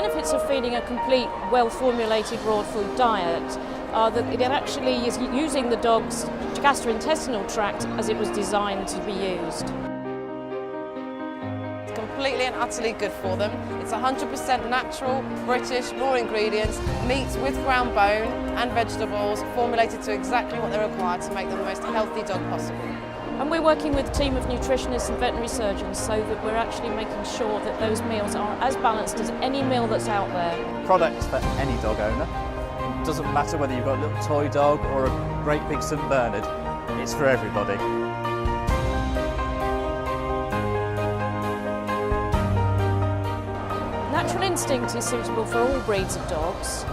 benefits of feeding a complete, well-formulated raw food diet are that it actually is using the dog's gastrointestinal tract as it was designed to be used. It's completely and utterly good for them. It's 100% natural, British, raw ingredients, meats with ground bone and vegetables, formulated to exactly what they require to make them the most healthy dog possible. And we're working with a team of nutritionists and veterinary surgeons so that we're actually making sure that those meals are as balanced as any meal that's out there. Products for any dog owner. It doesn't matter whether you've got a little toy dog or a great big St Bernard, it's for everybody. Natural Instinct is suitable for all breeds of dogs.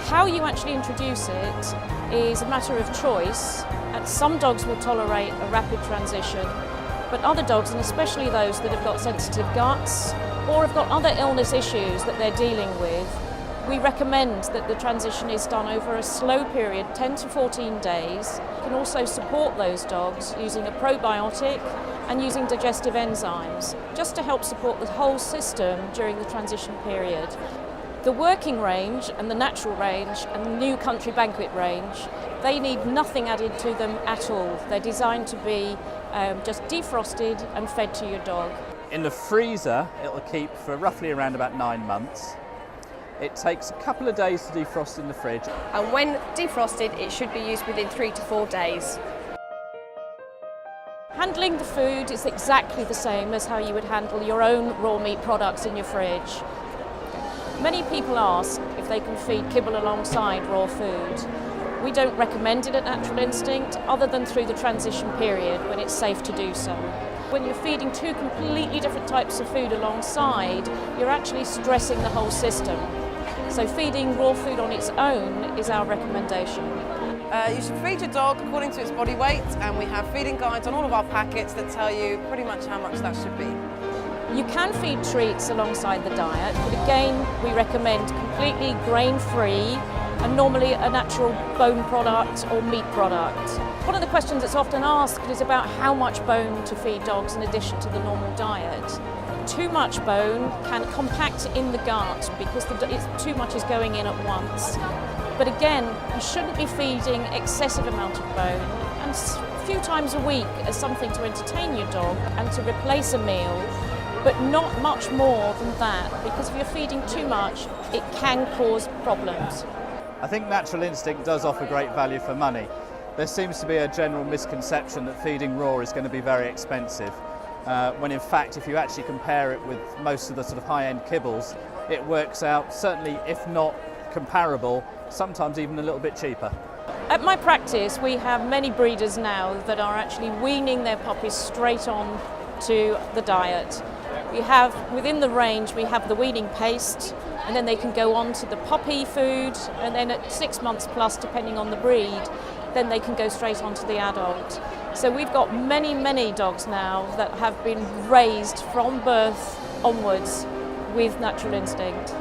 How you actually introduce it is a matter of choice. And some dogs will tolerate a rapid transition, but other dogs, and especially those that have got sensitive guts or have got other illness issues that they're dealing with, we recommend that the transition is done over a slow period, 10 to 14 days. You can also support those dogs using a probiotic and using digestive enzymes, just to help support the whole system during the transition period. The working range and the natural range and the new country banquet range, they need nothing added to them at all. They're designed to be just defrosted and fed to your dog. In the freezer, it'll keep for roughly around about 9 months. It takes a couple of days to defrost in the fridge. And when defrosted, it should be used within 3 to 4 days. Handling the food is exactly the same as how you would handle your own raw meat products in your fridge. Many people ask if they can feed kibble alongside raw food. We don't recommend it at Natural Instinct other than through the transition period when it's safe to do so. When you're feeding two completely different types of food alongside, you're actually stressing the whole system. So feeding raw food on its own is our recommendation. You should feed your dog according to its body weight, and we have feeding guides on all of our packets that tell you pretty much how much that should be. You can feed treats alongside the diet, but again, we recommend completely grain-free and normally a natural bone product or meat product. One of the questions that's often asked is about how much bone to feed dogs in addition to the normal diet. Too much bone can compact in the gut because too much is going in at once. But again, you shouldn't be feeding excessive amount of bone, and a few times a week as something to entertain your dog and to replace a meal, but not much more than that, because if you're feeding too much, it can cause problems. I think Natural Instinct does offer great value for money. There seems to be a general misconception that feeding raw is going to be very expensive, when in fact if you actually compare it with most of the sort of high-end kibbles, it works out, certainly if not comparable, sometimes even a little bit cheaper. At my practice, we have many breeders now that are actually weaning their puppies straight on to the diet. We have, within the range, we have the weaning paste, and then they can go on to the puppy food, and then at 6 months plus, depending on the breed, then they can go straight on to the adult. So we've got many, many dogs now that have been raised from birth onwards with Natural Instinct.